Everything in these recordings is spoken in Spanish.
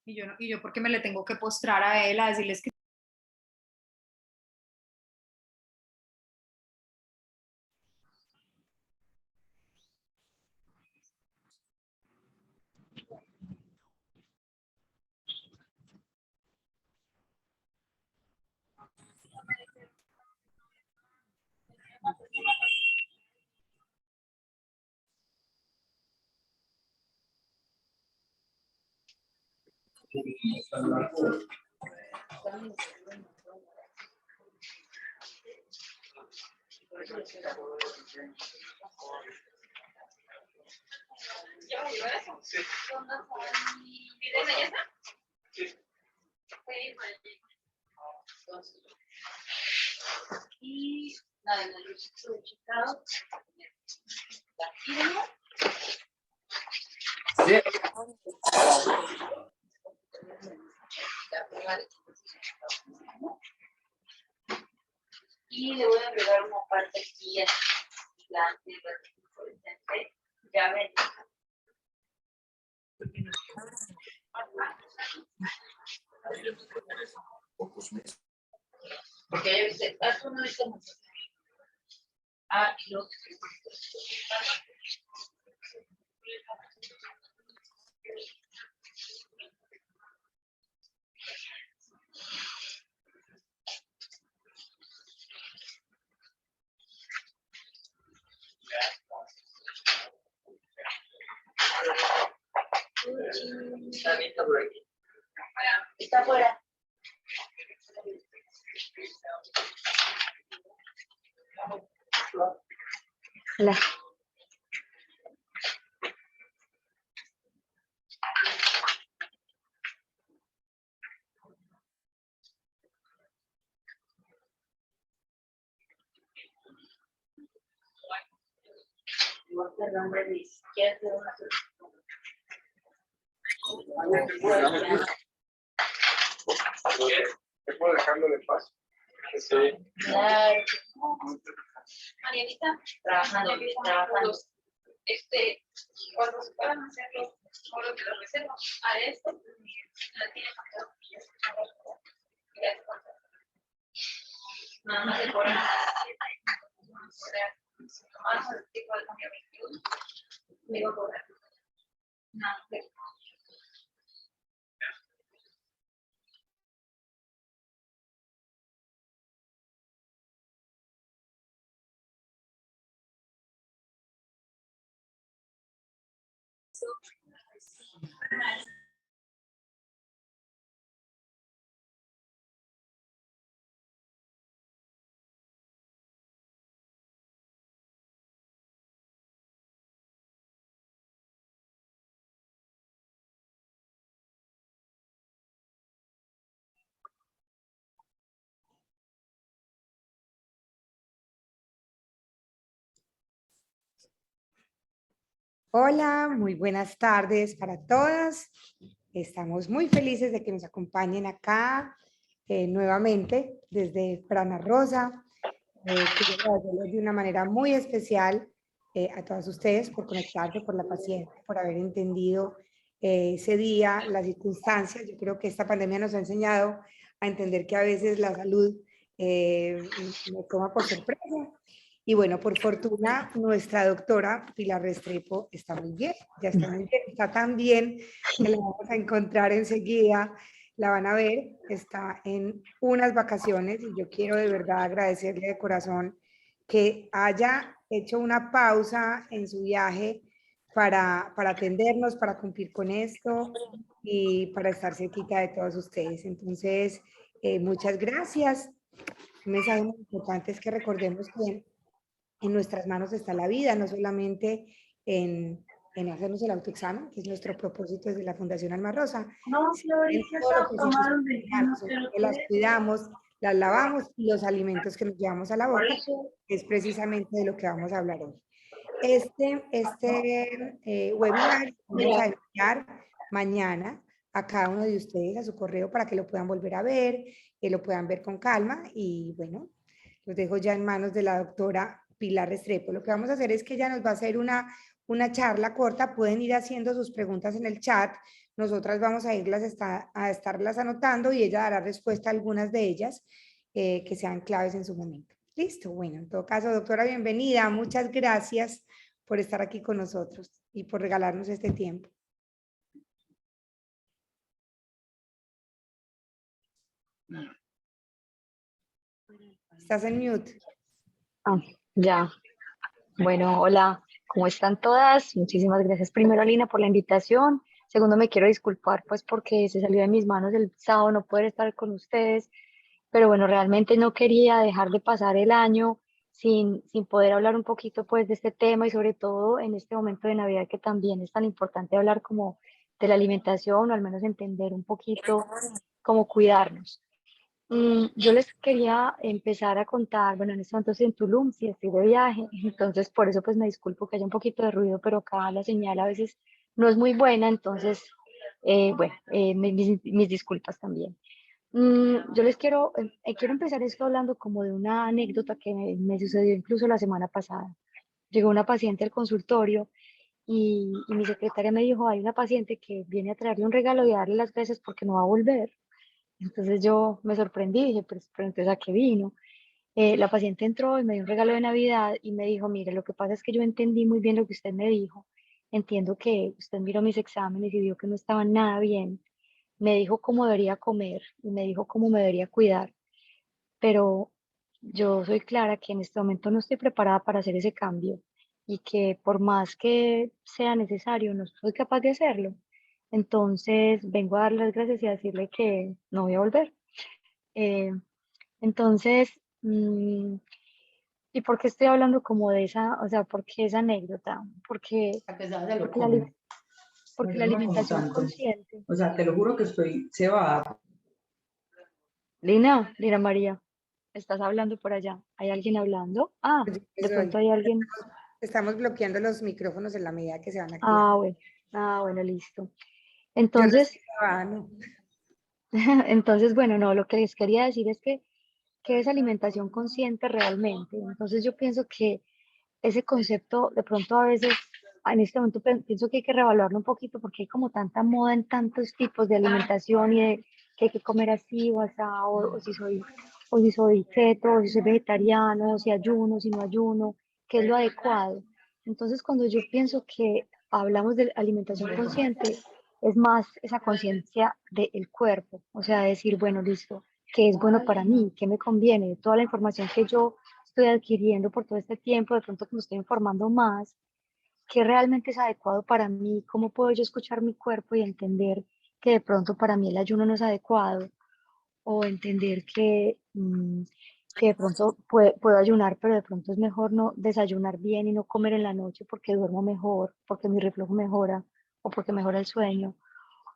Y yo, no, y yo porque me le tengo que postrar a él a decirles que... Y la de la luz checado. Sí. Y le voy a agregar una parte aquí ya ven. Porque ya viste, eso no dice mucho. Ah, y lo está por aquí. Está afuera. Hola. ¿Te puedo dejarlo de paz? Sí. Claro. Marianita, trabajando. Cuando se puedan hacer los foros de la reserva, a esto, la tiene nada más de poner más el tipo de cambio 21, me iba a cobrar. Nada, Hola, muy buenas tardes para todas. Estamos muy felices de que nos acompañen acá nuevamente desde Frana Rosa. Quiero agradecerles de una manera muy especial a todas ustedes por conectarse, por la paciencia, por haber entendido ese día, las circunstancias. Yo creo que esta pandemia nos ha enseñado a entender que a veces la salud nos toma por sorpresa. Y bueno, por fortuna, nuestra doctora Pilar Restrepo está muy bien, ya está muy bien, está tan bien que la vamos a encontrar enseguida, la van a ver, está en unas vacaciones y yo quiero de verdad agradecerle de corazón que haya hecho una pausa en su viaje para atendernos, para cumplir con esto y para estar cerquita de todos ustedes. Entonces, muchas gracias. Un mensaje muy importante es que recordemos que en nuestras manos está la vida, no solamente en hacernos el autoexamen, que es nuestro propósito desde la Fundación Alma Rosa, no, sino en todo lo que hacemos en manos, en que las cuidamos, las lavamos y los alimentos que nos llevamos a la boca, que es precisamente de lo que vamos a hablar hoy. Este webinar vamos a enviar mañana a cada uno de ustedes a su correo para que lo puedan volver a ver, que lo puedan ver con calma y bueno, los dejo ya en manos de la doctora Pilar Restrepo. Lo que vamos a hacer es que ella nos va a hacer una charla corta, pueden ir haciendo sus preguntas en el chat. Nosotras vamos a a estarlas anotando y ella dará respuesta a algunas de ellas que sean claves en su momento. Listo, bueno, en todo caso, doctora, bienvenida. Muchas gracias por estar aquí con nosotros y por regalarnos este tiempo. Estás en mute. Ah, ya. Bueno, hola, ¿cómo están todas? Muchísimas gracias primero, Alina, por la invitación. Segundo, me quiero disculpar pues porque se salió de mis manos el sábado no poder estar con ustedes, pero bueno, realmente no quería dejar de pasar el año sin poder hablar un poquito pues de este tema y sobre todo en este momento de Navidad que también es tan importante hablar como de la alimentación o al menos entender un poquito cómo cuidarnos. Yo les quería empezar a contar, bueno, en este momento estoy en Tulum, sí estoy de viaje, entonces por eso pues me disculpo que haya un poquito de ruido, pero acá la señal a veces no es muy buena, entonces, bueno, mis disculpas también. Yo les quiero empezar esto hablando como de una anécdota que me sucedió incluso la semana pasada. Llegó una paciente al consultorio y mi secretaria me dijo, hay una paciente que viene a traerle un regalo y a darle las gracias porque no va a volver. Entonces yo me sorprendí, dije, pero entonces ¿a qué vino? La paciente entró y me dio un regalo de Navidad y me dijo, mire, lo que pasa es que yo entendí muy bien lo que usted me dijo. Entiendo que usted miró mis exámenes y vio que no estaban nada bien. Me dijo cómo debería comer y me dijo cómo me debería cuidar, pero yo soy clara que en este momento no estoy preparada para hacer ese cambio y que por más que sea necesario, no soy capaz de hacerlo. Entonces vengo a darle las gracias y a decirle que no voy a volver. Eh, entonces, ¿y por qué estoy hablando como de esa, o sea, por qué esa anécdota? A pesar de lo Porque comen. No, porque yo la no lo como alimentación tanto. consciente. O sea, te lo juro que estoy cebada. Lina María, ¿estás hablando por allá? ¿Hay alguien hablando? Ah, Yo de pronto soy- hay alguien. Estamos bloqueando los micrófonos en la medida que se van activando. Ah, bueno. Ah, bueno, listo. Yo no Entonces, estoy grabando. entonces, bueno, no, lo que les quería decir es que, ¿qué es alimentación consciente realmente? Entonces yo pienso que ese concepto de pronto a veces, en este momento pienso que hay que reevaluarlo un poquito porque hay como tanta moda en tantos tipos de alimentación y de que hay que comer así o asado, o si soy keto, o si soy vegetariano, o si ayuno, si no ayuno, qué es lo adecuado. Entonces cuando yo pienso que hablamos de alimentación consciente, es más esa conciencia del cuerpo, o sea, decir, bueno, listo, ¿qué es bueno para mí? ¿Qué me conviene? Toda la información que yo estoy adquiriendo por todo este tiempo, de pronto que me estoy informando más, qué realmente es adecuado para mí, cómo puedo yo escuchar mi cuerpo y entender que de pronto para mí el ayuno no es adecuado, o entender que de pronto puedo ayunar, pero de pronto es mejor no desayunar bien y no comer en la noche porque duermo mejor, porque mi reflujo mejora o porque mejora el sueño.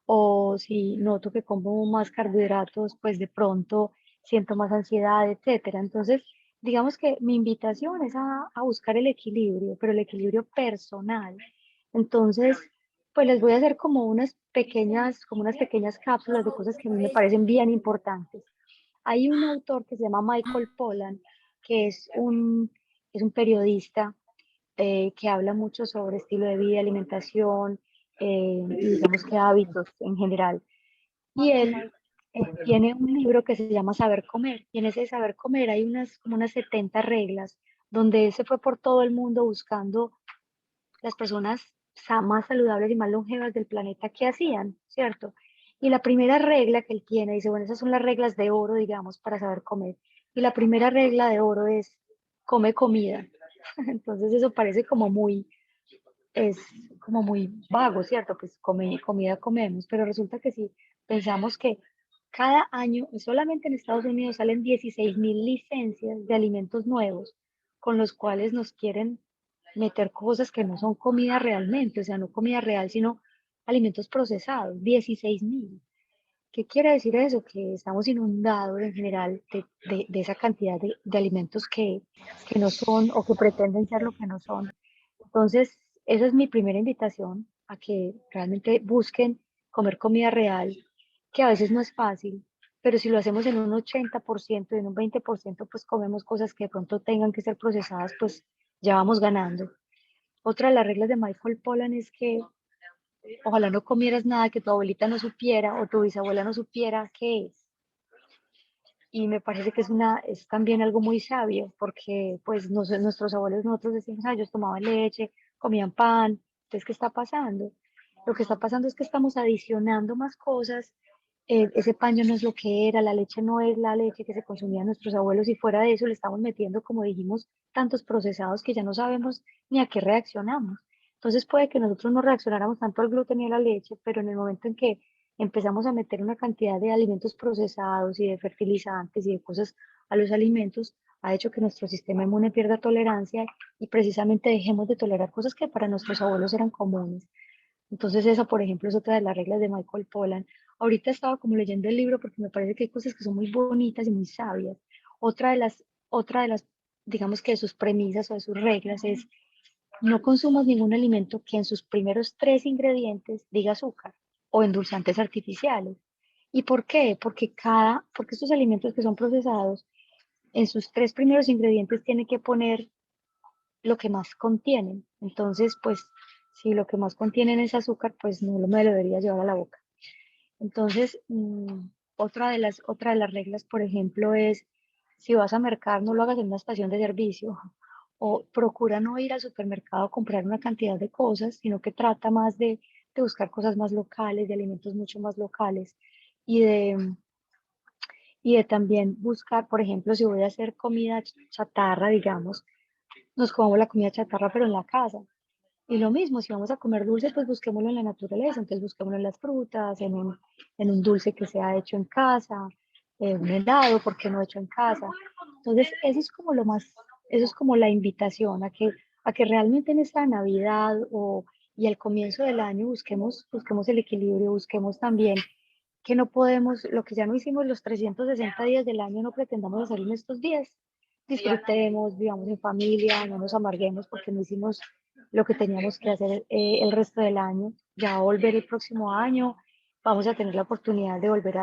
O si noto que como más carbohidratos, pues de pronto siento más ansiedad, etcétera. Entonces, digamos que mi invitación es a buscar el equilibrio, pero el equilibrio personal. Entonces, pues les voy a hacer como unas pequeñas cápsulas de cosas que a mí me parecen bien importantes. Hay un autor que se llama Michael Pollan, que es un periodista que habla mucho sobre estilo de vida, alimentación y digamos que hábitos en general. Y él tiene un libro que se llama Saber Comer. Y en ese Saber Comer hay como unas 70 reglas donde él se fue por todo el mundo buscando las personas más saludables y más longevas del planeta que hacían, ¿cierto? Y la primera regla que él tiene, dice, bueno, esas son las reglas de oro, digamos, para saber comer. Y la primera regla de oro es, come comida. Entonces eso parece es como muy vago, ¿cierto? Pues comida comemos, pero resulta que si pensamos que cada año, solamente en Estados Unidos salen 16.000 licencias de alimentos nuevos con los cuales nos quieren meter cosas que no son comida realmente, o sea, no comida real, sino alimentos procesados, 16.000. ¿Qué quiere decir eso? Que estamos inundados en general de esa cantidad de alimentos que no son o que pretenden ser lo que no son. Entonces, esa es mi primera invitación a que realmente busquen comer comida real, que a veces no es fácil, pero si lo hacemos en un 80% y en un 20%, pues comemos cosas que de pronto tengan que ser procesadas, pues ya vamos ganando. Otra de las reglas de Michael Pollan es que ojalá no comieras nada que tu abuelita no supiera o tu bisabuela no supiera qué es. Y me parece que es también algo muy sabio, porque pues nuestros abuelos, nosotros decimos, ah, ellos tomaban leche, comían pan, entonces, ¿qué está pasando? Lo que está pasando es que estamos adicionando más cosas, ese pan ya no es lo que era, la leche no es la leche que se consumían nuestros abuelos y fuera de eso le estamos metiendo, como dijimos, tantos procesados que ya no sabemos ni a qué reaccionamos. Entonces puede que nosotros no reaccionáramos tanto al gluten y a la leche, pero en el momento en que empezamos a meter una cantidad de alimentos procesados y de fertilizantes y de cosas a los alimentos, ha hecho que nuestro sistema inmune pierda tolerancia y precisamente dejemos de tolerar cosas que para nuestros abuelos eran comunes. Entonces esa, por ejemplo, es otra de las reglas de Michael Pollan. Ahorita estaba como leyendo el libro porque me parece que hay cosas que son muy bonitas y muy sabias. Otra de las, digamos que de sus premisas o de sus reglas es no consumas ningún alimento que en sus primeros 3 ingredientes diga azúcar o endulzantes artificiales. ¿Y por qué? Porque estos alimentos que son procesados, en sus 3 primeros ingredientes tienen que poner lo que más contienen. Entonces, pues, si lo que más contienen es azúcar, pues no me lo debería llevar a la boca. Entonces, otra de las reglas, por ejemplo, es si vas a mercar, no lo hagas en una estación de servicio o procura no ir al supermercado a comprar una cantidad de cosas, sino que trata más de buscar cosas más locales, de alimentos mucho más locales y de también buscar, por ejemplo, si voy a hacer comida chatarra, digamos, nos comamos la comida chatarra, pero en la casa. Y lo mismo, si vamos a comer dulce, pues busquémoslo en la naturaleza, entonces busquémoslo en las frutas, en un dulce que sea hecho en casa, un helado, ¿por qué no hecho en casa? Entonces, eso es como lo más, eso es como la invitación a que realmente en esta Navidad y al comienzo del año busquemos el equilibrio, busquemos también que no podemos, lo que ya no hicimos los 360 días del año, no pretendamos hacerlo en estos días. Disfrutemos, vivamos en familia, no nos amarguemos porque no hicimos lo que teníamos que hacer el resto del año. Ya va a volver el próximo año, vamos a tener la oportunidad de volver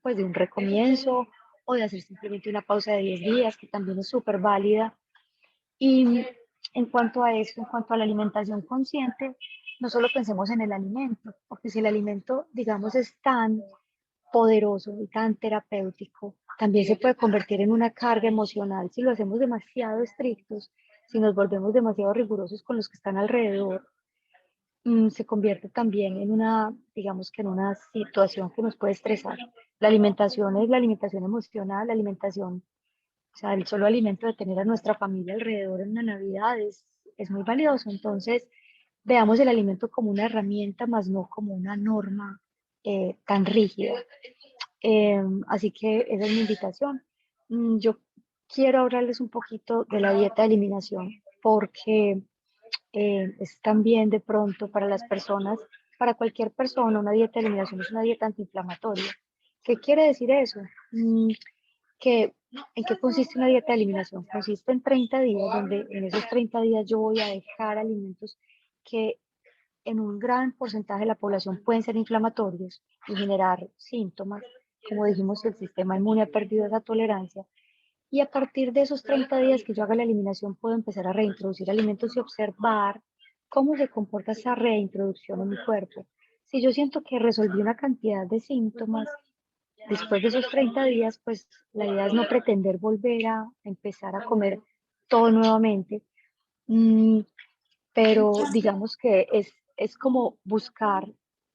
pues, de un recomienzo o de hacer simplemente una pausa de 10 días, que también es súper válida. Y en cuanto a eso, en cuanto a la alimentación consciente, no solo pensemos en el alimento, porque si el alimento, digamos, es tan poderoso y tan terapéutico, también se puede convertir en una carga emocional si lo hacemos demasiado estrictos, si nos volvemos demasiado rigurosos con los que están alrededor, se convierte también en digamos que en una situación que nos puede estresar. La alimentación es la alimentación emocional, la alimentación, o sea, el solo alimento de tener a nuestra familia alrededor en una Navidad es muy valioso. Entonces, veamos el alimento como una herramienta, más no como una norma tan rígida. Así que esa es mi invitación. Yo quiero hablarles un poquito de la dieta de eliminación porque es también de pronto para las personas, para cualquier persona, una dieta de eliminación es una dieta antiinflamatoria. ¿Qué quiere decir eso? ¿En qué consiste una dieta de eliminación? Consiste en 30 días, donde en esos 30 días yo voy a dejar alimentos que en un gran porcentaje de la población pueden ser inflamatorios y generar síntomas. Como dijimos, el sistema inmune ha perdido esa tolerancia. Y a partir de esos 30 días que yo haga la eliminación, puedo empezar a reintroducir alimentos y observar cómo se comporta esa reintroducción en mi cuerpo. Si yo siento que resolví una cantidad de síntomas, después de esos 30 días, pues la idea es no pretender volver a empezar a comer todo nuevamente. Mm, pero digamos que es como buscar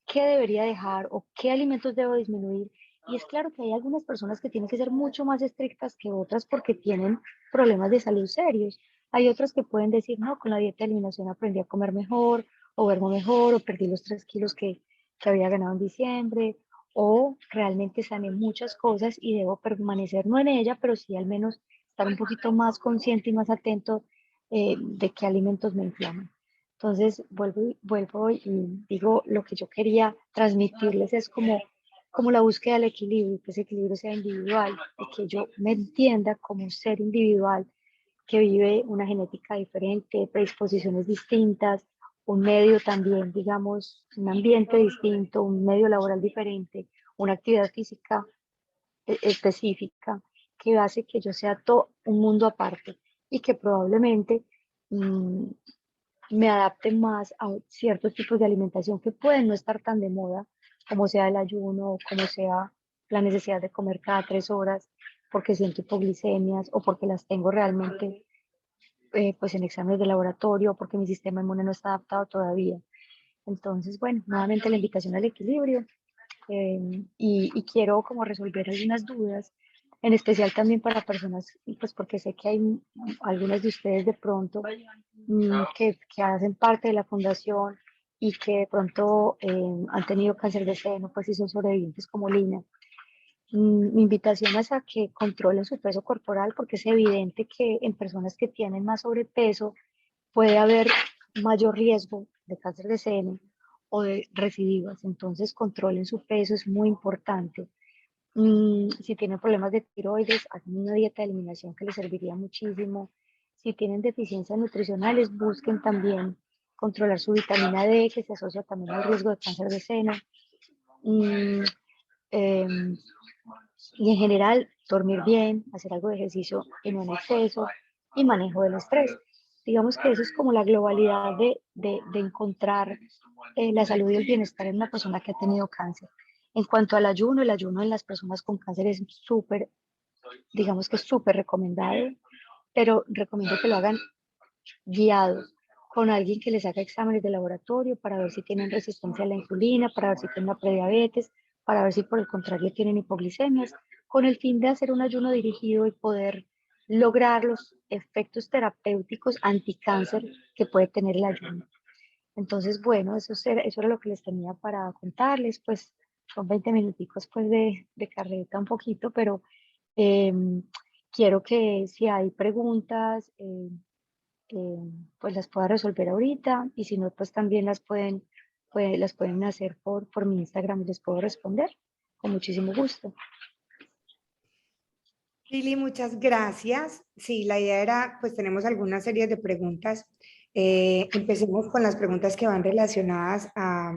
qué debería dejar o qué alimentos debo disminuir. Y es claro que hay algunas personas que tienen que ser mucho más estrictas que otras porque tienen problemas de salud serios. Hay otras que pueden decir, no, con la dieta de eliminación aprendí a comer mejor, o verme mejor, o perdí los 3 kilos que había ganado en diciembre, o realmente sané muchas cosas y debo permanecer no en ella, pero sí al menos estar un poquito más consciente y más atento de qué alimentos me inflaman. Entonces, vuelvo y digo, lo que yo quería transmitirles es como la búsqueda del equilibrio, que ese equilibrio sea individual, y que yo me entienda como un ser individual que vive una genética diferente, predisposiciones distintas, un medio también, digamos, un ambiente distinto, un medio laboral diferente, una actividad física específica que hace que yo sea todo un mundo aparte y que probablemente mm, me adapte más a ciertos tipos de alimentación que pueden no estar tan de moda, como sea el ayuno, como sea la necesidad de comer cada 3 horas, porque siento hipoglicemias o porque las tengo realmente pues en exámenes de laboratorio, porque mi sistema inmune no está adaptado todavía. Entonces, bueno, nuevamente la invitación al equilibrio y quiero como resolver algunas dudas, en especial también para personas, pues porque sé que hay algunas de ustedes de pronto que hacen parte de la fundación y que de pronto han tenido cáncer de seno, pues si son sobrevivientes como Lina. Mi invitación es a que controlen su peso corporal porque es evidente que en personas que tienen más sobrepeso puede haber mayor riesgo de cáncer de seno o de recidivas. Entonces, controlen su peso, es muy importante. Si tienen problemas de tiroides, hagan una dieta de eliminación que les serviría muchísimo. Si tienen deficiencias nutricionales, busquen también controlar su vitamina D, que se asocia también al riesgo de cáncer de seno. Mm, em, y en general, dormir bien, hacer algo de ejercicio y no en exceso, y manejo del estrés. Digamos que eso es como la globalidad de encontrar la salud y el bienestar en una persona que ha tenido cáncer. En cuanto al ayuno, el ayuno en las personas con cáncer es súper, digamos que es súper recomendado, pero recomiendo que lo hagan guiados con alguien que les haga exámenes de laboratorio para ver si tienen resistencia a la insulina, para ver si tienen una prediabetes, para ver si por el contrario tienen hipoglicemias, con el fin de hacer un ayuno dirigido y poder lograr los efectos terapéuticos anticáncer que puede tener el ayuno. Entonces, bueno, eso era lo que les tenía para contarles, pues son 20 minuticos pues de carreta un poquito, pero eh, quiero que si hay preguntas, pues las pueda resolver ahorita y si no, pues también las pueden hacer por mi Instagram y les puedo responder con muchísimo gusto. Lili, muchas gracias. Sí, la idea era, pues tenemos algunas series de preguntas. Empecemos con las preguntas que van relacionadas a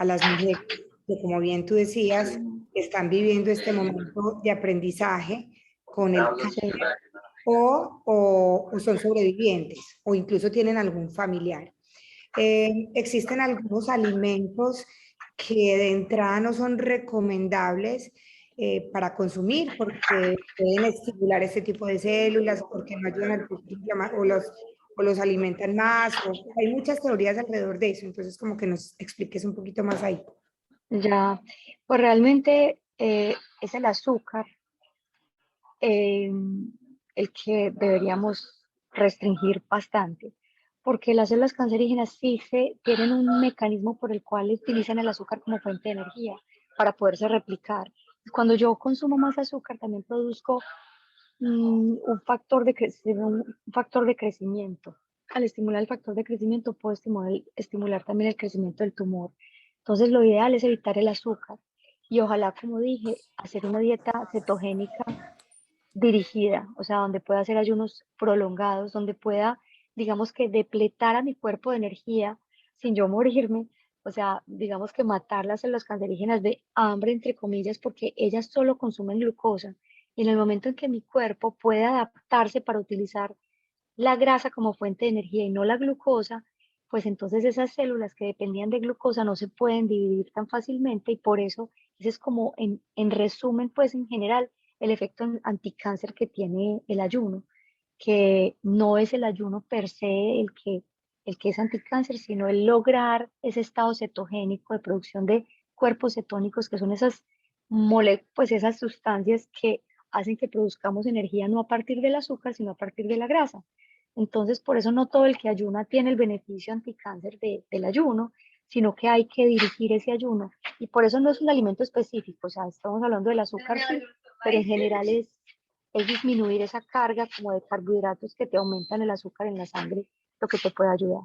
las mujeres, que como bien tú decías, están viviendo este momento de aprendizaje con el Sí, cáncer o son sobrevivientes o incluso tienen algún familiar. Existen algunos alimentos que de entrada no son recomendables para consumir porque pueden estimular este tipo de células, porque no ayudan al proceso o los alimentan más. Hay muchas teorías alrededor de eso, entonces como que nos expliques un poquito más ahí. ya, pues realmente es el azúcar eh, el que deberíamos restringir bastante, porque las células cancerígenas sí tienen un mecanismo por el cual utilizan el azúcar como fuente de energía para poderse replicar. Cuando yo consumo más azúcar, también produzco un factor de crecimiento. Al estimular el factor de crecimiento, puedo estimular también el crecimiento del tumor. Entonces, lo ideal es evitar el azúcar y ojalá, como dije, hacer una dieta cetogénica dirigida, o sea, donde pueda hacer ayunos prolongados, donde pueda, digamos que depletar a mi cuerpo de energía sin yo morirme, o sea, digamos que matar las células cancerígenas de hambre, entre comillas, porque ellas solo consumen glucosa. Y en el momento en que mi cuerpo puede adaptarse para utilizar la grasa como fuente de energía y no la glucosa, pues entonces esas células que dependían de glucosa no se pueden dividir tan fácilmente y por eso ese es como en resumen, pues en general, el efecto anticáncer que tiene el ayuno, que no es el ayuno per se el que es anticáncer, sino el lograr ese estado cetogénico de producción de cuerpos cetónicos, que son pues esas sustancias que hacen que produzcamos energía no a partir del azúcar, sino a partir de la grasa. Entonces, por eso no todo el que ayuna tiene el beneficio anticáncer del ayuno, sino que hay que dirigir ese ayuno. Y por eso no es un alimento específico, o sea, estamos hablando del azúcar, sí, pero en general es disminuir esa carga como de carbohidratos que te aumentan el azúcar en la sangre, lo que te puede ayudar.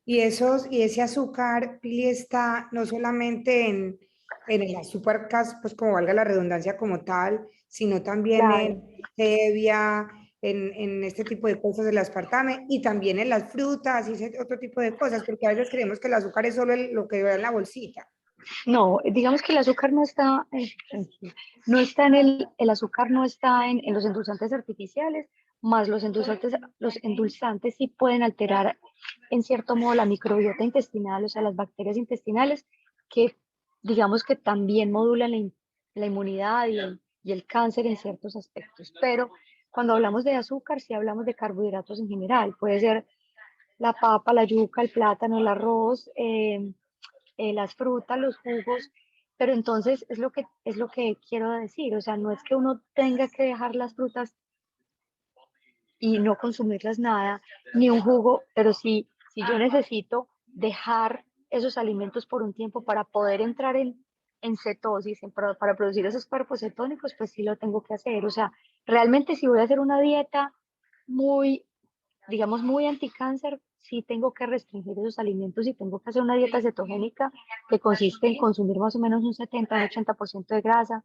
Y ese azúcar, Pili, está no solamente en el azúcar, pues como valga la redundancia como tal, sino también Claro. en stevia, en este tipo de cosas del aspartame y también en las frutas y ese otro tipo de cosas, porque a veces creemos que el azúcar es solo lo que va en la bolsita. No, digamos que el azúcar no está el azúcar no está en los endulzantes artificiales, más los endulzantes sí pueden alterar en cierto modo la microbiota intestinal, o sea, las bacterias intestinales, que digamos que también modulan la inmunidad y el cáncer en ciertos aspectos. Pero cuando hablamos de azúcar, sí hablamos de carbohidratos en general. Puede ser la papa, la yuca, el plátano, el arroz, las frutas, los jugos. Pero entonces es lo que quiero decir. O sea, no es que uno tenga que dejar las frutas y no consumirlas nada, ni un jugo, pero si yo necesito dejar esos alimentos por un tiempo para poder entrar en cetosis, para producir esos cuerpos cetónicos, pues sí lo tengo que hacer. O sea, realmente si voy a hacer una dieta muy, digamos, muy anticáncer, sí tengo que restringir esos alimentos y tengo que hacer una dieta cetogénica que consiste en consumir más o menos un 70, un 80% de grasa,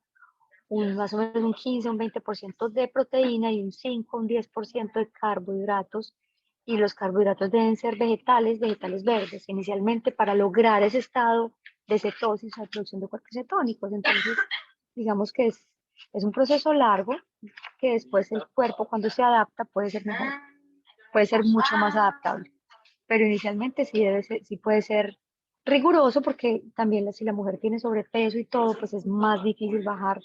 más o menos un 15, un 20% de proteína y un 5, un 10% de carbohidratos. Y los carbohidratos deben ser vegetales, vegetales verdes, inicialmente para lograr ese estado de cetosis o de producción de cuerpos cetónicos. Entonces, digamos que es un proceso largo que después el cuerpo cuando se adapta puede ser mejor, puede ser mucho más adaptable. Pero inicialmente sí, sí puede ser riguroso porque también si la mujer tiene sobrepeso y todo, pues es más difícil bajar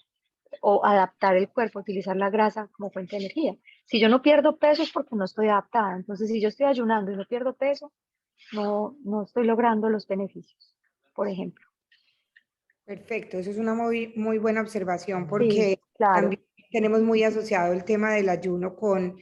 o adaptar el cuerpo, utilizar la grasa como fuente de energía. Si yo no pierdo peso es porque no estoy adaptada. Entonces, si yo estoy ayunando y no pierdo peso, no estoy logrando los beneficios, por ejemplo. Perfecto, eso es una muy buena observación Sí, porque claro. también tenemos muy asociado el tema del ayuno con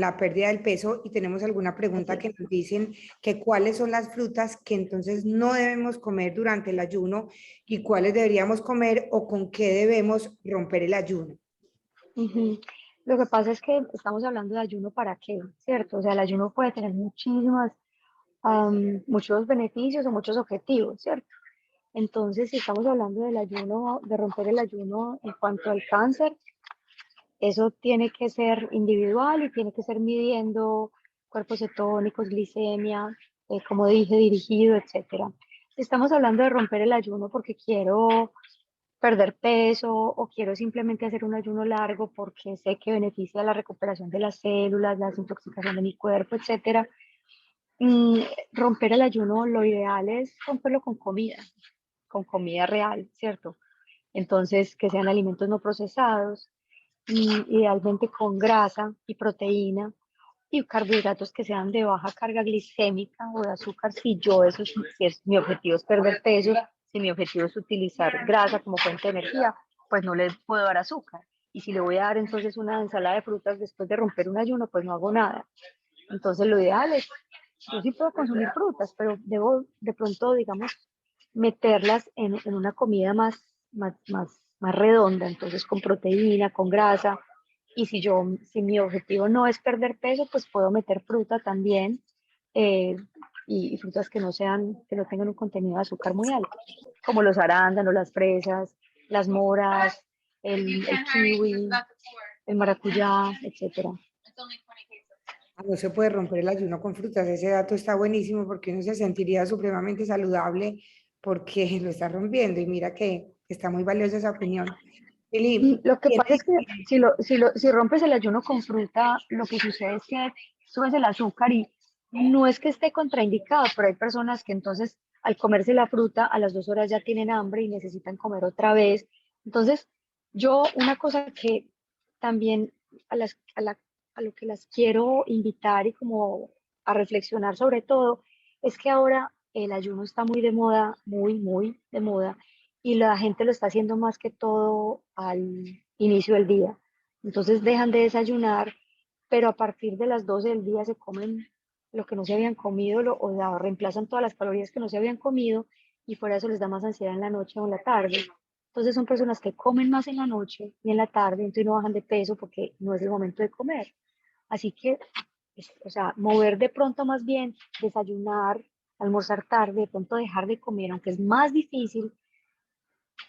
la pérdida del peso y tenemos alguna Así pregunta es. que nos dicen que cuáles son las frutas que entonces no debemos comer durante el ayuno y cuáles deberíamos comer o con qué debemos romper el ayuno. Ujú. Lo que pasa es que estamos hablando de ayuno para qué, ¿cierto? O sea, el ayuno puede tener muchos beneficios o muchos objetivos, ¿cierto? Entonces, si estamos hablando del ayuno, de romper el ayuno en cuanto al cáncer, eso tiene que ser individual y tiene que ser midiendo cuerpos cetónicos, glicemia, como dije, dirigido, etcétera. Si estamos hablando de romper el ayuno porque quiero perder peso o quiero simplemente hacer un ayuno largo porque sé que beneficia la recuperación de las células, la desintoxicación de mi cuerpo, etcétera. Mm, romper el ayuno, lo ideal es romperlo con comida real, ¿cierto? Entonces, que sean alimentos no procesados, idealmente con grasa y proteína y carbohidratos que sean de baja carga glicémica o de azúcar. Mi objetivo es perder peso, si mi objetivo es utilizar grasa como fuente de energía, pues no le puedo dar azúcar. Y si le voy a dar entonces una ensalada de frutas después de romper un ayuno, pues no hago nada. Entonces lo ideal es, yo sí puedo consumir frutas, pero debo de pronto, digamos, meterlas en una comida más redonda, entonces con proteína, con grasa. Y si mi objetivo no es perder peso, pues puedo meter fruta también, eh, y frutas que no tengan un contenido de azúcar muy alto, como los arándanos, las fresas, las moras, el kiwi, el maracuyá, etcétera. No se puede romper el ayuno con frutas. Ese dato está buenísimo porque uno se sentiría supremamente saludable porque lo está rompiendo. Y mira que está muy valiosa esa opinión. Felipe, Lo que pasa es que ¿tienes- si rompes el ayuno con fruta, lo que sucede es que subes el azúcar y no es que esté contraindicado, pero hay personas que entonces al comerse la fruta a las 2 horas ya tienen hambre y necesitan comer otra vez. Entonces, una cosa que también a, las, a, la- a lo que las quiero invitar y como a reflexionar sobre todo, es que ahora el ayuno está muy de moda, muy de moda y la gente lo está haciendo más que todo al inicio del día. Entonces dejan de desayunar, pero a partir de las 12 del día se comen lo que no se habían comido o sea, reemplazan todas las calorías que no se habían comido y por eso les da más ansiedad en la noche o en la tarde. Entonces son personas que comen más en la noche y en la tarde, entonces no bajan de peso porque no es el momento de comer. Así que, o sea, mover de pronto más bien, desayunar, almorzar tarde, de pronto dejar de comer, aunque es más difícil,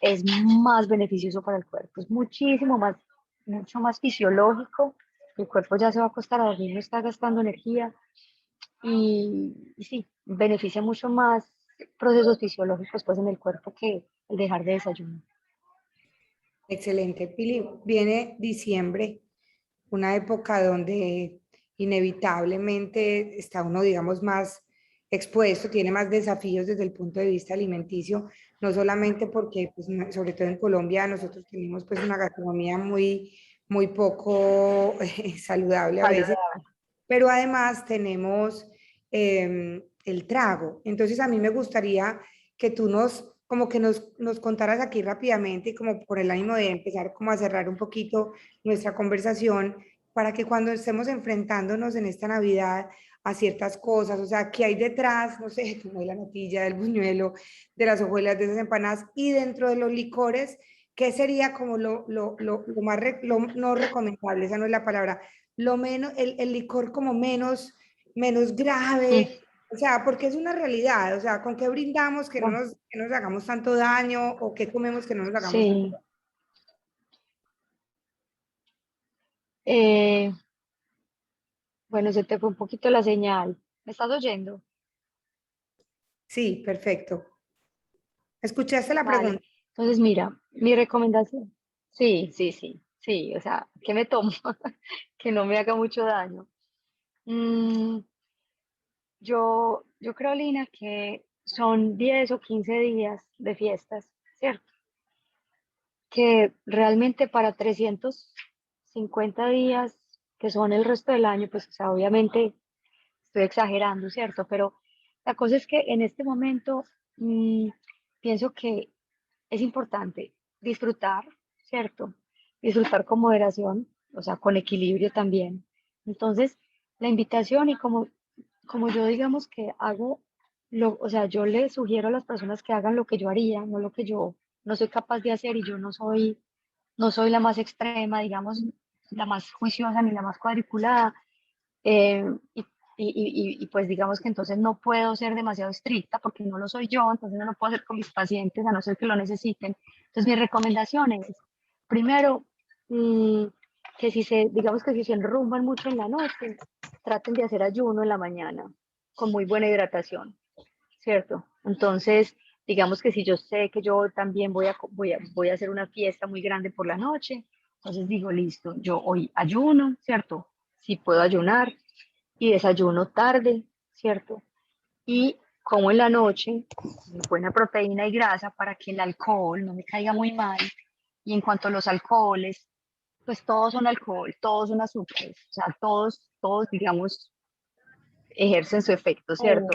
es más beneficioso para el cuerpo, es mucho más fisiológico, el cuerpo ya se va a acostar a dormir, no está gastando energía y sí, beneficia mucho más procesos fisiológicos pues en el cuerpo que el dejar de desayunar. Excelente, Pili. Viene diciembre. una época donde inevitablemente está uno, digamos, más expuesto, tiene más desafíos desde el punto de vista alimenticio, no solamente porque, pues, sobre todo en Colombia, nosotros tenemos pues una gastronomía muy poco saludable a veces, Saludable. pero además tenemos el trago. Entonces a mí me gustaría que tú como que nos contaras aquí rápidamente y como por el ánimo de empezar como a cerrar un poquito nuestra conversación para que cuando estemos enfrentándonos en esta Navidad a ciertas cosas, o sea, ¿qué hay detrás? No sé, como de la natilla, del buñuelo, de las hojuelas, de esas empanadas y dentro de los licores, ¿qué sería como lo más, no recomendable, esa no es la palabra, lo menos, el licor como menos Mm, grave, o sea, porque es una realidad, o sea, ¿con qué brindamos bueno, que nos hagamos tanto daño o qué comemos que no nos hagamos tanto sí. daño? eh, bueno, se te fue un poquito la señal. ¿Me estás oyendo? Sí, perfecto. ¿Escuchaste la Vale. pregunta? Entonces, mira, mi recomendación. Sí, sí, sí, sí. O sea, ¿qué me tomo? Que no me haga mucho daño. Mm, yo creo, Lina, que son 10 o 15 días de fiestas, ¿cierto? Que realmente para 350 días, que son el resto del año, pues, o sea, obviamente estoy exagerando, ¿cierto? Pero la cosa es que en este momento pienso que es importante disfrutar, ¿cierto? Disfrutar con moderación, o sea, con equilibrio también. Entonces, la invitación y como yo digamos que hago, o sea, yo le sugiero a las personas que hagan lo que yo haría, no lo que yo no soy capaz de hacer y yo no soy la más extrema, digamos, la más juiciosa ni la más cuadriculada. eh, y, pues digamos que entonces no puedo ser demasiado estricta porque no lo soy yo, entonces no lo puedo hacer con mis pacientes a no ser que lo necesiten. Entonces mi recomendación es, primero, mm, que digamos que si se enrumban mucho en la noche, traten de hacer ayuno en la mañana con muy buena hidratación, ¿cierto? Entonces, digamos que si yo sé que yo también voy a hacer una fiesta muy grande por la noche, entonces digo, listo, yo hoy ayuno, ¿cierto? Si puedo ayunar y desayuno tarde, ¿cierto? Y como en la noche, buena proteína y grasa para que el alcohol no me caiga muy mal. Y en cuanto a los alcoholes, pues todos son alcohol, todos son azúcares, o sea, todos, digamos, ejercen su efecto, ¿cierto?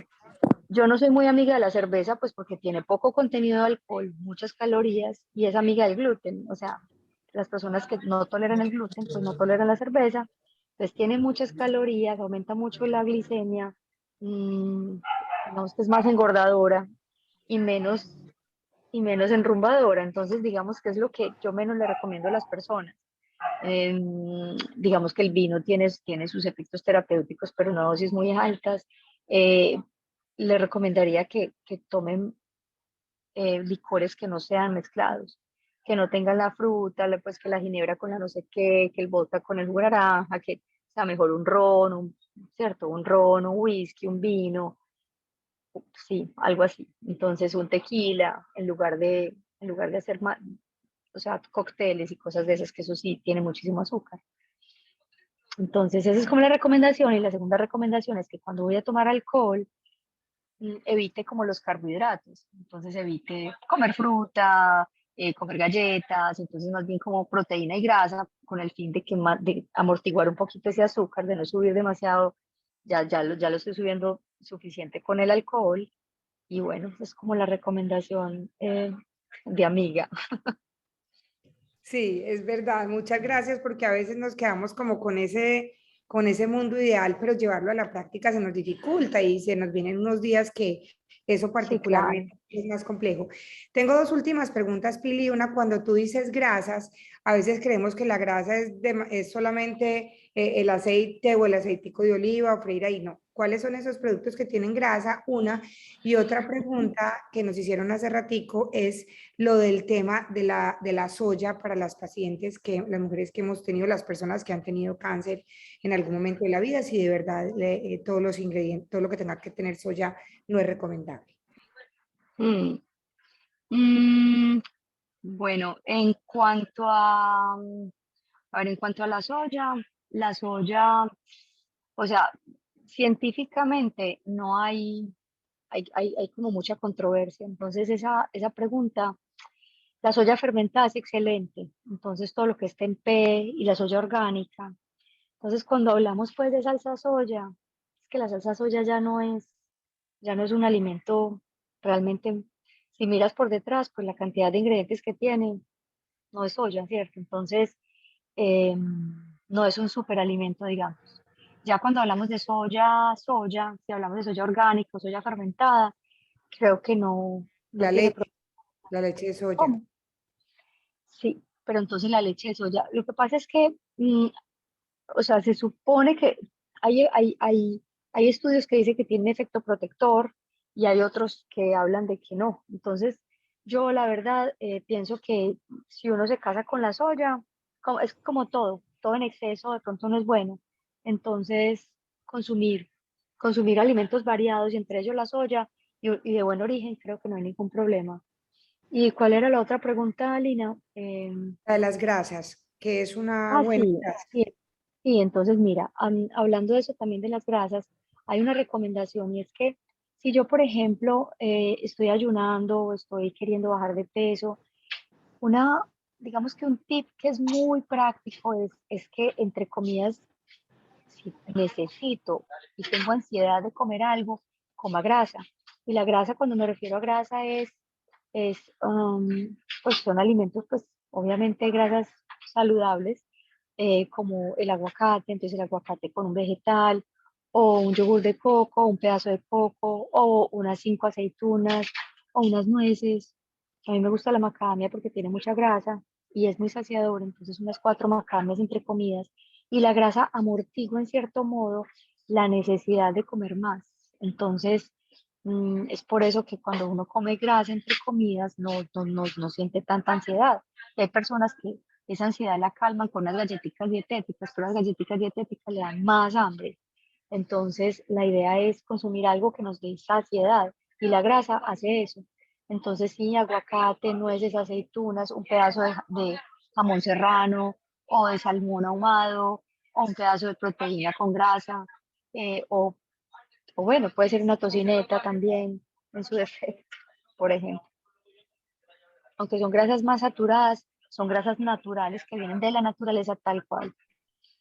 Yo no soy muy amiga de la cerveza, pues porque tiene poco contenido de alcohol, muchas calorías y es amiga del gluten. O sea, las personas que no toleran el gluten, pues no toleran la cerveza. Entonces tiene muchas calorías, aumenta mucho la glicemia, mm, digamos que es más engordadora y menos enrumbadora. Entonces, digamos que es lo que yo menos le recomiendo a las personas. Digamos que el vino tiene sus efectos terapéuticos, pero no dosis muy altas. Eh, Le recomendaría que tomen licores que no sean mezclados, que no tengan la fruta, pues que la ginebra con la no sé qué, que el vodka con el jugo de naranja, que sea mejor un ron, ¿cierto? Un ron, un whisky, un vino, sí, algo así. Entonces un tequila en lugar de hacer o sea, cócteles y cosas de esas, que eso sí tiene muchísimo azúcar. Entonces, esa es como la recomendación. Y la segunda recomendación es que cuando voy a tomar alcohol, evite como los carbohidratos. Entonces, evite comer fruta, comer galletas, entonces más bien como proteína y grasa, con el fin de amortiguar un poquito ese azúcar, de no subir demasiado. Ya lo estoy subiendo suficiente con el alcohol. Y bueno, es como la recomendación de amiga. Sí, es verdad. Muchas gracias porque a veces nos quedamos como con ese mundo ideal, pero llevarlo a la práctica se nos dificulta y se nos vienen unos días que eso Sí, claro. particularmente es más complejo. Tengo dos últimas preguntas, Pili. Una, cuando tú dices grasas, a veces creemos que la grasa es solamente el aceite o el aceitico de oliva o freír ahí. No. ¿Cuáles son esos productos que tienen grasa? Una. Y otra pregunta que nos hicieron hace ratico es lo del tema de la soya para las pacientes, las mujeres que hemos tenido, las personas que han tenido cáncer en algún momento de la vida, si de verdad todos los ingredientes, todo lo que tenga que tener soya no es recomendable. Mm, mm, bueno, en cuanto a ver, en cuanto a la soya. la soya, o sea, científicamente no hay como mucha controversia. Entonces, esa pregunta, la soya fermentada es excelente. Entonces, todo lo que es tempeh y la soya orgánica. Entonces, cuando hablamos pues de salsa soya, es que la salsa soya ya no es un alimento realmente, si miras por detrás, pues la cantidad de ingredientes que tiene no es soya, ¿cierto? Entonces, eh, no es un superalimento, digamos. Ya cuando hablamos de soya, si hablamos de soya orgánica, soya fermentada, creo que no La tiene leche, problema. la leche de soya. ¿Cómo? Sí, pero entonces la leche de soya, lo que pasa es que, o sea, se supone que hay estudios que dicen que tiene efecto protector y hay otros que hablan de que no. Entonces, yo la verdad pienso que si uno se casa con la soya, es como todo en exceso de pronto no es bueno. Entonces, consumir alimentos variados y entre ellos la soya y de buen origen, creo que no hay ningún problema. ¿Y cuál era la otra pregunta, Lina? La de las grasas, que es una buena Sí, grasa. sí, sí, entonces mira, hablando de eso también de las grasas, hay una recomendación y es que si yo, por ejemplo, estoy ayunando o estoy queriendo bajar de peso, una, digamos que un tip que es muy práctico es que entre comidas, si necesito y tengo ansiedad de comer algo, coma grasa. Y la grasa, cuando me refiero a grasa, pues son alimentos, pues obviamente grasas saludables, como el aguacate, entonces el aguacate con un vegetal, o un yogur de coco, un pedazo de coco, o unas 5 aceitunas, o unas nueces. A mí me gusta la macadamia porque tiene mucha grasa y es muy saciador, entonces unas 4 macadamias entre comidas. Y la grasa amortigua en cierto modo la necesidad de comer más. Entonces, es por eso que cuando uno come grasa entre comidas no siente tanta ansiedad. Y hay personas que esa ansiedad la calman con unas galletitas dietéticas, pero las galletitas dietéticas le dan más hambre. Entonces, la idea es consumir algo que nos dé saciedad y la grasa hace eso. Entonces, sí, aguacate, nueces, aceitunas, un pedazo de jamón serrano o de salmón ahumado o un pedazo de proteína con grasa, o bueno, puede ser una tocineta también en su defecto, por ejemplo. Aunque son grasas más saturadas, son grasas naturales que vienen de la naturaleza tal cual.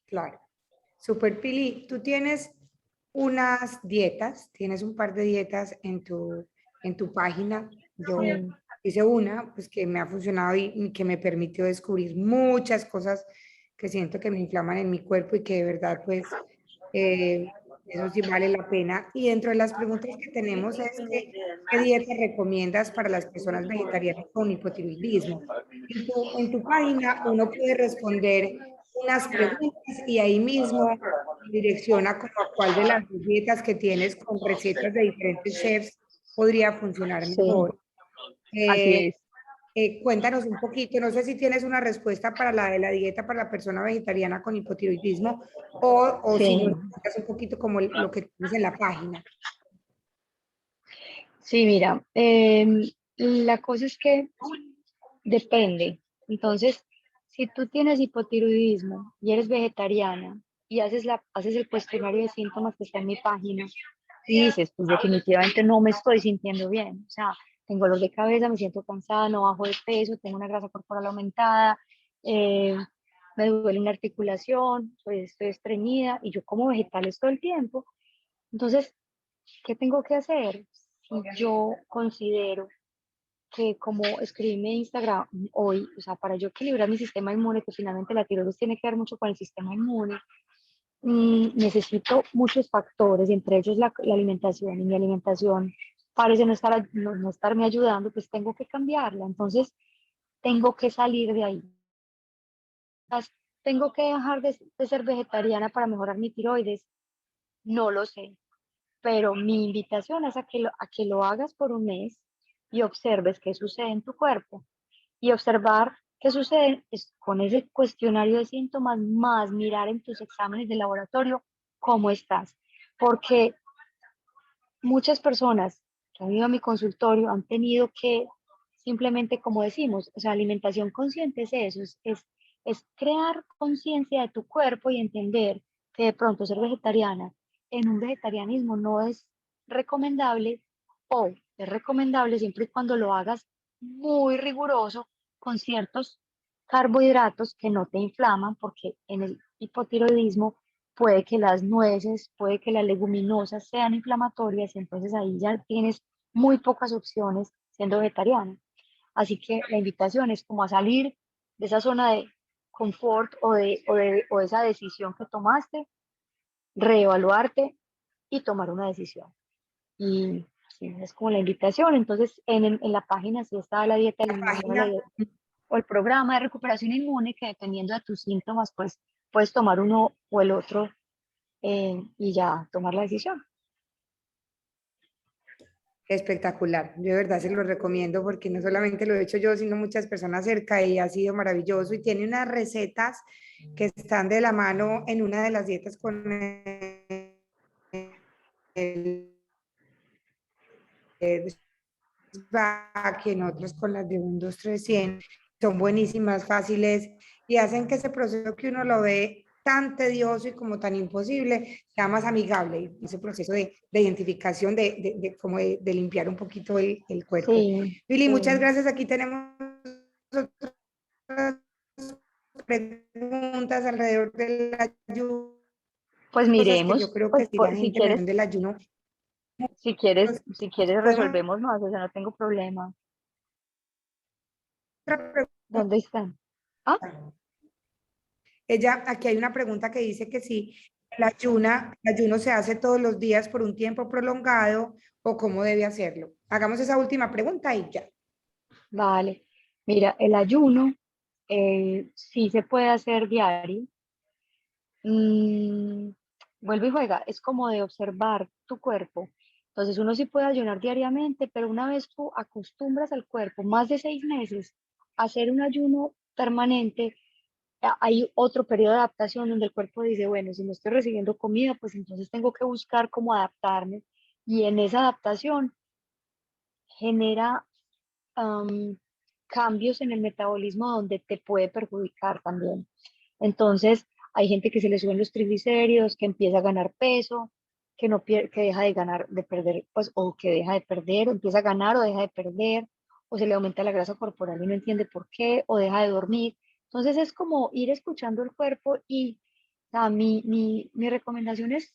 Claro. Super Pili, tú tienes unas dietas, tienes un par de dietas en tu página. Yo Sí, hice una, pues que me ha funcionado y que me permitió descubrir muchas cosas que siento que me inflaman en mi cuerpo y que de verdad, pues, eh, eso sí vale la pena. Y dentro de las preguntas que tenemos es que, ¿qué dieta recomiendas para las personas vegetarianas con hipotiroidismo? En tu página uno puede responder unas preguntas y ahí mismo direcciona como a cuál de las dietas que tienes con recetas de diferentes chefs podría funcionar sí, mejor. así Eh, es. Cuéntanos un poquito, no sé si tienes una respuesta para la de la dieta para la persona vegetariana con hipotiroidismo o si nos Sí, explicas un poquito como lo que tienes en la página. sí, mira, la cosa es que depende. Entonces, si tú tienes hipotiroidismo y eres vegetariana y haces el cuestionario de síntomas que está en mi página y dices, pues definitivamente no me estoy sintiendo bien. O sea, tengo dolor de cabeza, me siento cansada, no bajo de peso, tengo una grasa corporal aumentada, eh, me duele una articulación, estoy estreñida y yo como vegetales todo el tiempo. Entonces, ¿qué tengo que hacer? Si yo considero que como escribí en mi Instagram hoy, o sea, para yo equilibrar mi sistema inmune, que finalmente la tiroides tiene que ver mucho con el sistema inmune, necesito muchos factores, entre ellos la alimentación, y mi alimentación parece no estarme ayudando, pues tengo que cambiarla, entonces tengo que salir de ahí. Tengo que dejar de ser vegetariana para mejorar mi tiroides, no lo sé, pero mi invitación es a que lo hagas por un mes y observes qué sucede en tu cuerpo y observar qué sucede con ese cuestionario de síntomas, más mirar en tus exámenes de laboratorio cómo estás. Porque muchas personas que han ido a mi consultorio han tenido que simplemente, como decimos, o sea, alimentación consciente es eso, es es crear conciencia de tu cuerpo y entender que de pronto ser vegetariana en un vegetarianismo no es recomendable, o es recomendable siempre y cuando lo hagas muy riguroso con ciertos carbohidratos que no te inflaman, porque en el hipotiroidismo puede que las nueces, puede que las leguminosas sean inflamatorias, y entonces ahí ya tienes muy pocas opciones siendo vegetariano. Así que la invitación es como a salir de esa zona de confort o esa decisión que tomaste, reevaluarte y tomar una decisión. Y sí, es como la invitación. Entonces, en la página sí está la dieta La eliminación página, o el programa de recuperación inmune, que dependiendo de tus síntomas, pues puedes tomar uno o el otro, y ya tomar la decisión. espectacular. Yo de verdad se lo recomiendo porque no solamente lo he hecho yo, sino muchas personas cerca y ha sido maravilloso y tiene unas recetas que están de la mano en una de las dietas con el back, en otras con las de 1, 2, 3, 100. Son buenísimas, fáciles y hacen que ese proceso que uno lo ve tan tedioso y como tan imposible sea más amigable. Ese proceso de identificación, como de limpiar un poquito el cuerpo. Sí, Lili, muchas sí. gracias. Aquí tenemos otras preguntas alrededor del ayuno, Pues cosas que yo miremos, creo que pues si la si gente en quieres, el del ayuno, si quieres podemos resolvemos más, o sea, no tengo problema. otra pregunta. ¿Dónde están? Ah, Ella, aquí hay una pregunta que dice que si el ayuno se hace todos los días por un tiempo prolongado o cómo debe hacerlo. Hagamos esa última pregunta y ya. vale. Mira, el ayuno sí se puede hacer diario. Mm, vuelve y juega, es como de observar tu cuerpo. Entonces uno sí puede ayunar diariamente, pero una vez tú acostumbras al cuerpo más de 6 meses a hacer un ayuno permanente, hay otro periodo de adaptación donde el cuerpo dice, bueno, si no estoy recibiendo comida, pues entonces tengo que buscar cómo adaptarme. Y en esa adaptación genera am, cambios en el metabolismo donde te puede perjudicar también. Entonces, hay gente que se le suben los triglicéridos, que empieza a ganar peso, que no que deja de ganar, de perder, pues, o que deja de perder, o empieza a ganar o deja de perder, o se le aumenta la grasa corporal y no entiende por qué, o deja de dormir. Entonces, es como ir escuchando el cuerpo y, o sea, mi recomendación es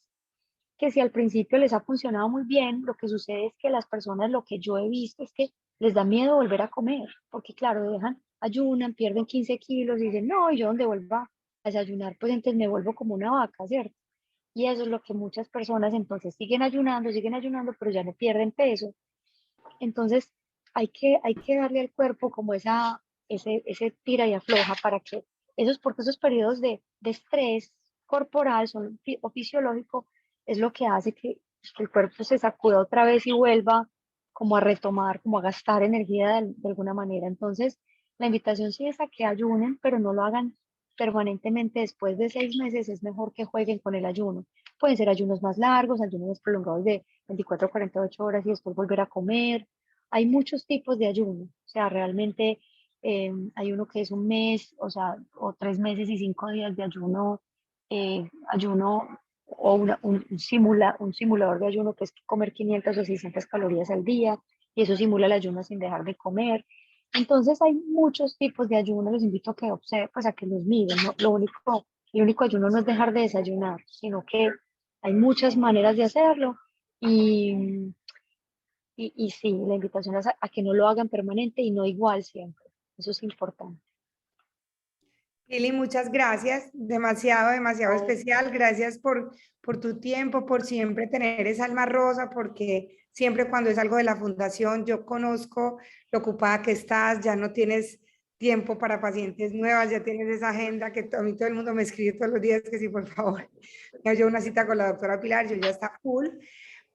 que si al principio les ha funcionado muy bien, lo que sucede es que las personas, lo que yo he visto es que les da miedo volver a comer, porque claro, dejan, ayunan, pierden 15 kilos y dicen, no, y yo donde vuelva a desayunar, pues entonces me vuelvo como una vaca, ¿cierto? Y eso es lo que muchas personas entonces siguen ayunando, pero ya no pierden peso. Entonces hay que darle al cuerpo como ese tira y afloja para que porque esos periodos de estrés corporal o fisiológico es lo que hace que el cuerpo se sacuda otra vez y vuelva como a retomar, como a gastar energía de alguna manera. Entonces, la invitación sí es a que ayunen, pero no lo hagan permanentemente. Después de 6 meses es mejor que jueguen con el ayuno. Pueden ser ayunos más largos, ayunos más prolongados de 24 a 48 horas y después volver a comer. Hay muchos tipos de ayuno, o sea, realmente hay uno que es un mes, o sea, o 3 meses y 5 días de ayuno, ayuno o un simulador de ayuno que es comer 500 o 600 calorías al día, y eso simula el ayuno sin dejar de comer. Entonces hay muchos tipos de ayuno, los invito a que observen, pues a que los miren, ¿no? El único ayuno no es dejar de desayunar, sino que hay muchas maneras de hacerlo. Y, y sí, la invitación es a que no lo hagan permanente y no igual siempre. Eso es importante. Lili, muchas gracias. Demasiado, demasiado Oh, especial. Gracias por tu tiempo, por siempre tener esa alma rosa, porque siempre cuando es algo de la fundación, yo conozco lo ocupada que estás, ya no tienes tiempo para pacientes nuevas, ya tienes esa agenda que a mí todo el mundo me escribe todos los días que sí, por favor, me yo una cita con la doctora Pilar, yo ya está full,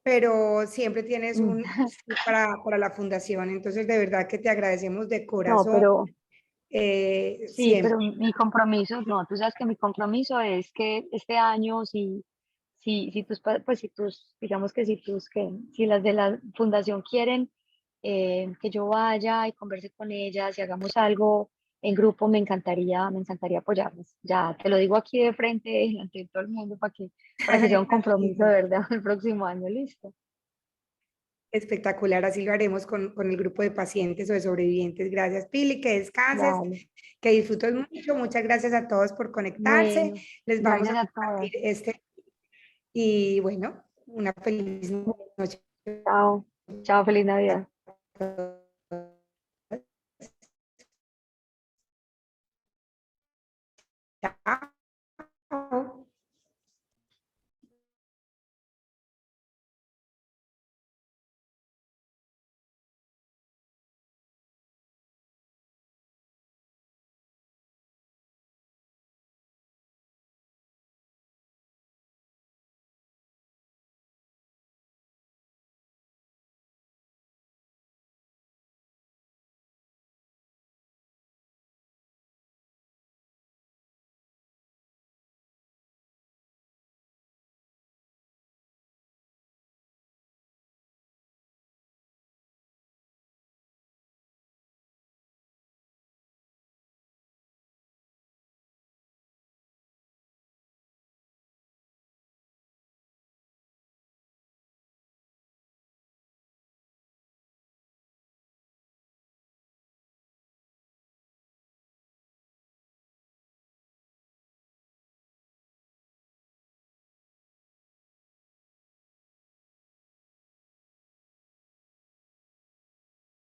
pero siempre tienes mm, un sí para la fundación. Entonces, de verdad que te agradecemos de no, corazón. pero sí, Siempre. pero mi compromiso, no, tú sabes que mi compromiso es que este año, si pues si tus, digamos que si las de la fundación quieren que yo vaya y converse con ellas y hagamos algo en grupo, me encantaría apoyarnos. Ya te lo digo aquí de frente, delante de todo el mundo, para que sea un compromiso de verdad el próximo año, listo. Espectacular, así lo haremos con el grupo de pacientes o de sobrevivientes. Gracias, Pili, que descanses, Dale. que disfrutes mucho. Muchas gracias a todos por conectarse. Bueno, Les vamos gracias a a compartir todos. y bueno, una feliz noche. Chao. Chao, feliz Navidad. a todos.